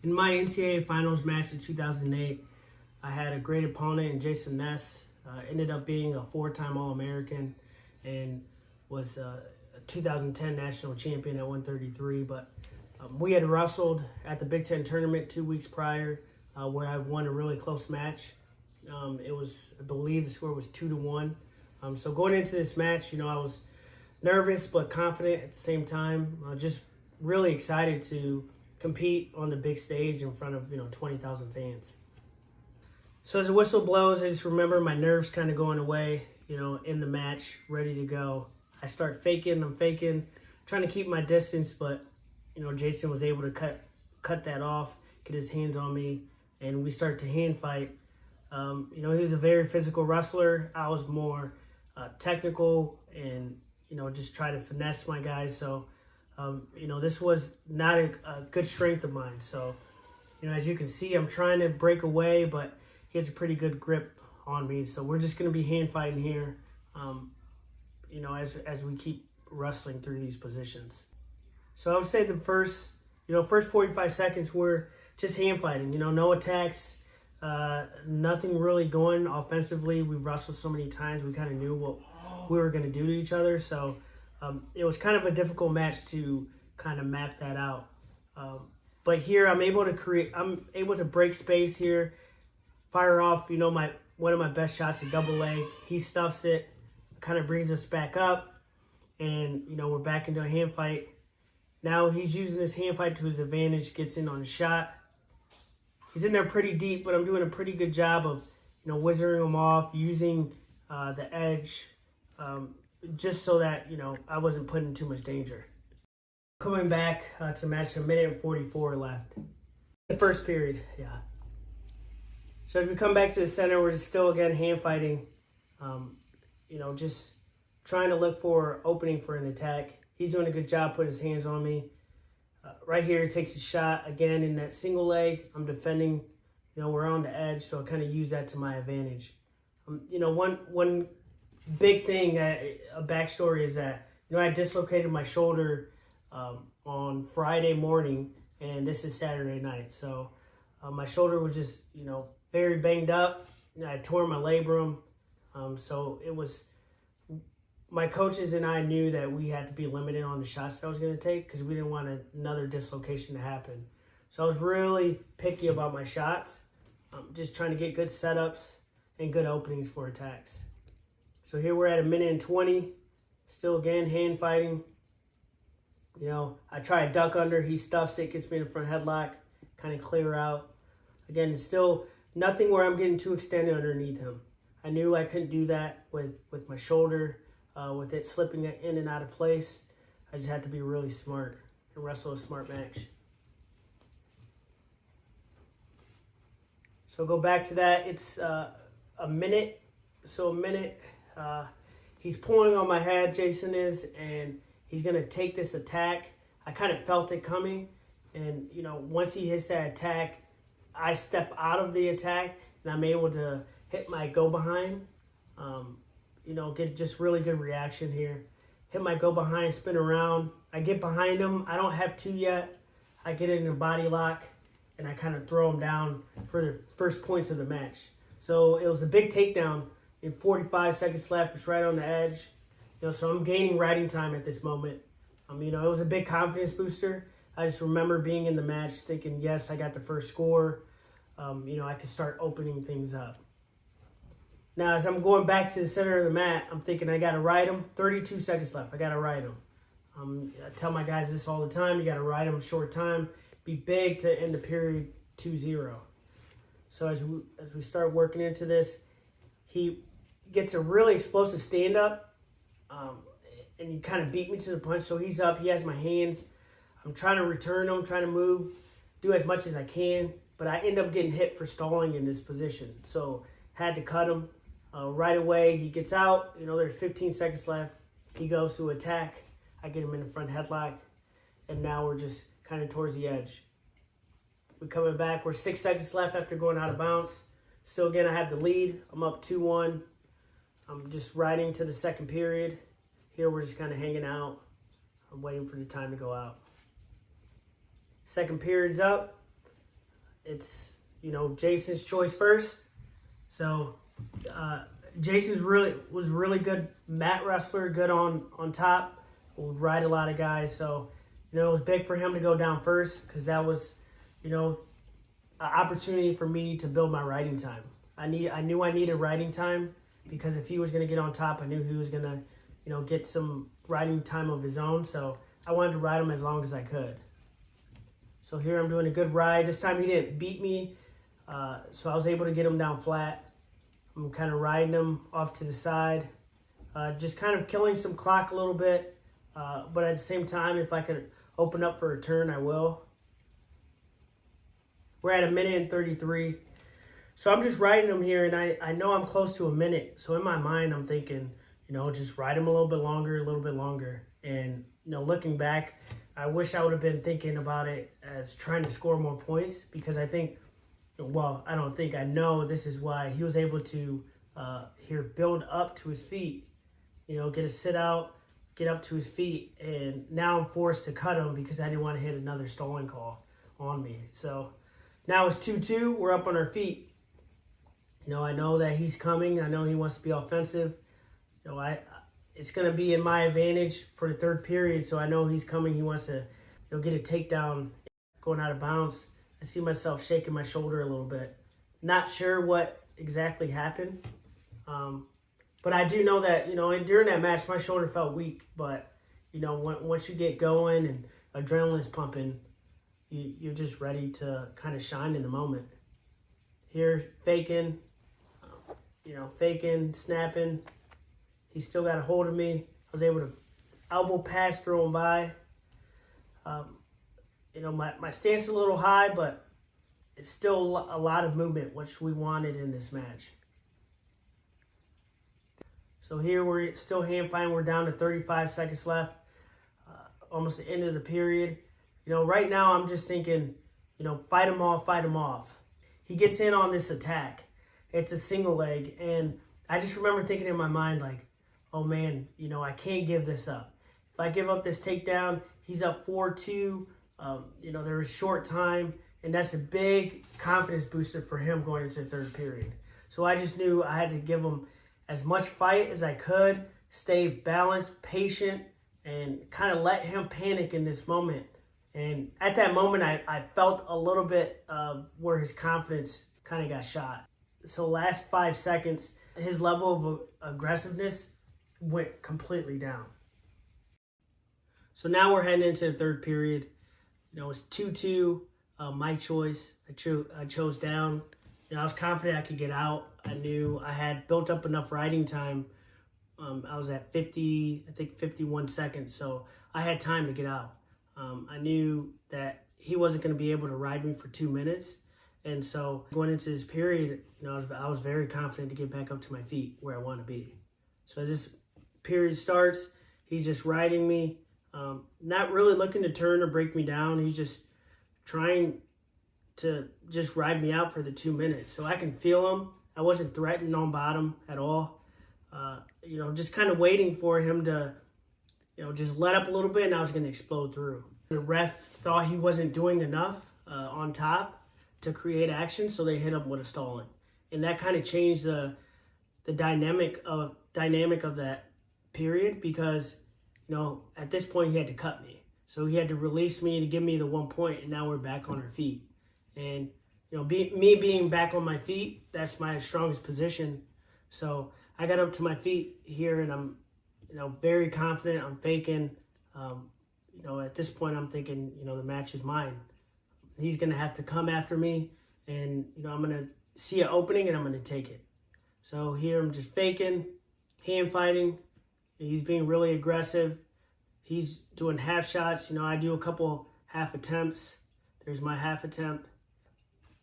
In my NCAA finals match in 2008, I had a great opponent in Jason Ness. Ended up being a four-time All-American and was a 2010 national champion at 133. But we had wrestled at the Big Ten tournament 2 weeks prior, where I won a really close match. It was, I believe, the score was 2-1. So going into this match, I was nervous but confident at the same time. Just really excited to compete on the big stage in front of 20,000 fans. So as the whistle blows, I just remember my nerves kind of going away. In the match, ready to go. I start faking. I'm faking, trying to keep my distance, but Jason was able to cut that off, get his hands on me, and we start to hand fight. He was a very physical wrestler. I was more technical and just try to finesse my guys. So this was not a good strength of mine. So as you can see, I'm trying to break away, but he has a pretty good grip on me. So we're just going to be hand fighting here, as we keep wrestling through these positions. So I would say the first 45 seconds we're just hand fighting. No attacks, nothing really going offensively. We've wrestled so many times, we kind of knew what we were going to do to each other. So it was kind of a difficult match to kind of map that out. But here I'm able to break space here, fire off, one of my best shots, a double leg. He stuffs it, kind of brings us back up, and we're back into a hand fight. Now he's using this hand fight to his advantage, gets in on a shot. He's in there pretty deep, but I'm doing a pretty good job of wizarding him off, using the edge, just so that I wasn't put in too much danger. Coming back to match, a minute and 44 left. The first period, yeah. So as we come back to the center, we're just still again hand fighting, just trying to look for opening for an attack. He's doing a good job putting his hands on me. Right here, he takes a shot again in that single leg. I'm defending. We're on the edge, so I kind of use that to my advantage. One big thing, a backstory is that I dislocated my shoulder on Friday morning, and this is Saturday night. So my shoulder was just very banged up. I tore my labrum, so it was. My coaches and I knew that we had to be limited on the shots that I was going to take because we didn't want another dislocation to happen. So I was really picky about my shots, just trying to get good setups and good openings for attacks. So here we're at a minute and 20, still again hand fighting. I try a duck under, he stuffs it, gets me in the front headlock, kind of clear out. Again, still nothing where I'm getting too extended underneath him. I knew I couldn't do that with my shoulder. With it slipping in and out of place, I just had to be really smart and wrestle a smart match. So go back to that. It's a minute. So a minute. He's pulling on my head, Jason is, and he's going to take this attack. I kind of felt it coming. And, once he hits that attack, I step out of the attack, and I'm able to hit my go-behind. Get just really good reaction here. Hit my go behind, spin around. I get behind him. I don't have two yet. I get in a body lock, and I kind of throw him down for the first points of the match. So it was a big takedown in 45 seconds left. It's right on the edge. So I'm gaining riding time at this moment. It was a big confidence booster. I just remember being in the match thinking, yes, I got the first score. I could start opening things up. Now, as I'm going back to the center of the mat, I'm thinking I got to ride him. 32 seconds left. I got to ride him. I tell my guys this all the time. You got to ride him a short time. Be big to end the period 2-0. So as we start working into this, he gets a really explosive stand-up, and he kind of beat me to the punch. So he's up. He has my hands. I'm trying to return him, trying to move, do as much as I can. But I end up getting hit for stalling in this position. So had to cut him. Right away, he gets out. There's 15 seconds left. He goes to attack. I get him in the front headlock. And now we're just kind of towards the edge. We're coming back. We're 6 seconds left after going out of bounds. Still, again, I have the lead. I'm up 2-1. I'm just riding to the second period. Here, we're just kind of hanging out. I'm waiting for the time to go out. Second period's up. it's, Jason's choice first. So Jason's was really good mat wrestler, good on top, would ride a lot of guys. So, it was big for him to go down first because that was, an opportunity for me to build my riding time. I knew I needed riding time because if he was going to get on top, I knew he was going to, get some riding time of his own. So I wanted to ride him as long as I could. So here I'm doing a good ride. This time he didn't beat me, so I was able to get him down flat. I'm kind of riding him off to the side, just kind of killing some clock a little bit. But at the same time, if I could open up for a turn, I will. We're at 1:33. So I'm just riding him here, and I know I'm close to a minute. So in my mind, I'm thinking, just ride him a little bit longer. And, looking back, I wish I would have been thinking about it as trying to score more points because I know this is why he was able to build up to his feet, get a sit out, get up to his feet. And now I'm forced to cut him because I didn't want to hit another stalling call on me. So now it's 2-2. We're up on our feet. I know that he's coming. I know he wants to be offensive. It's going to be in my advantage for the third period. So I know he's coming. He wants to, get a takedown going out of bounds. I see myself shaking my shoulder a little bit. Not sure what exactly happened. But I do know that, during that match, my shoulder felt weak. But, once you get going and adrenaline's pumping, you're just ready to kind of shine in the moment. Here, faking, snapping. He still got a hold of me. I was able to elbow pass through him by. My stance is a little high, but it's still a lot of movement, which we wanted in this match. So here we're still hand fighting. We're down to 35 seconds left, almost the end of the period. Right now I'm just thinking, fight him off. He gets in on this attack. It's a single leg, and I just remember thinking in my mind, like, oh man, I can't give this up. If I give up this takedown, he's up 4-2. There was short time, and that's a big confidence booster for him going into the third period. So I just knew I had to give him as much fight as I could, stay balanced, patient, and kind of let him panic in this moment. And at that moment, I felt a little bit of where his confidence kind of got shot. So last 5 seconds, his level of aggressiveness went completely down. So now we're heading into the third period. It's 2-2, my choice. I chose down. I was confident I could get out. I knew I had built up enough riding time. I was at 51 seconds, so I had time to get out. I knew that he wasn't going to be able to ride me for 2 minutes. And so going into this period, I was very confident to get back up to my feet where I want to be. So as this period starts, he's just riding me, not really looking to turn or break me down. He's just trying to just ride me out for the 2 minutes. So I can feel him. I wasn't threatened on bottom at all. Just kind of waiting for him to, just let up a little bit, and I was going to explode through. The ref thought he wasn't doing enough on top to create action, so they hit him with a stalling. And that kind of changed the dynamic of that period because, at this point he had to cut me. So he had to release me to give me the 1 point, and now we're back on our feet. And, me being back on my feet, that's my strongest position. So I got up to my feet here, and I'm, very confident. I'm faking. At this point I'm thinking, the match is mine. He's going to have to come after me, and, I'm going to see an opening, and I'm going to take it. So here I'm just faking, hand fighting. He's being really aggressive. He's doing half shots. I do a couple half attempts. There's my half attempt.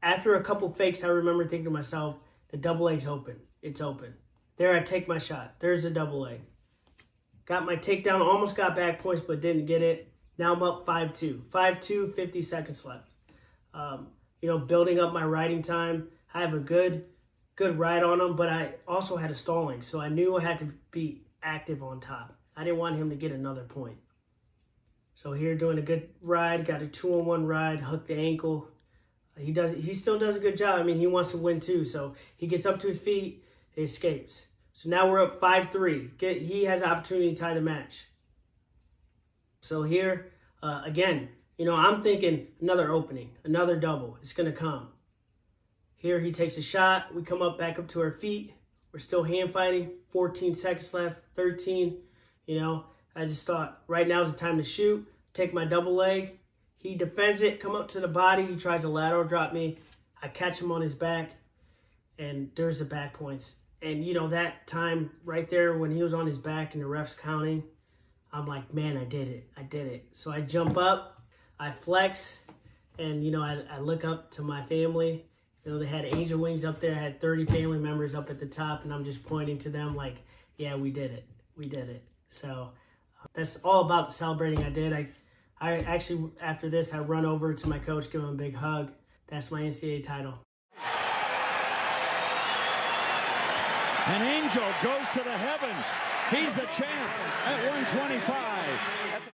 After a couple fakes, I remember thinking to myself, the double leg's open. It's open. There I take my shot. There's the double leg. Got my takedown, almost got back points, but didn't get it. Now I'm up 5-2. 5-2, 50 seconds left. Building up my riding time. I have a good ride on him, but I also had a stalling. So I knew I had to be active on top. I didn't want him to get another point. So here doing a good ride, got a 2-on-1 ride, hooked the ankle. He still does a good job. I mean, he wants to win too. So he gets up to his feet, he escapes. So now we're up 5-3. He has an opportunity to tie the match. So here, again, I'm thinking another opening, another double. It's going to come. Here he takes a shot. We come back up to our feet. We're still hand fighting. 14 seconds left, 13. I just thought right now is the time to shoot. Take my double leg. He defends it, come up to the body. He tries to lateral drop me. I catch him on his back, and there's the back points. And, that time right there when he was on his back and the ref's counting, I'm like, man, I did it. I did it. So I jump up, I flex, and, I look up to my family. They had angel wings up there. I had 30 family members up at the top, and I'm just pointing to them like, yeah, we did it. We did it. So that's all about the celebrating I did. I actually, after this, I run over to my coach, give him a big hug. That's my NCAA title. An angel goes to the heavens. He's the champ at 125.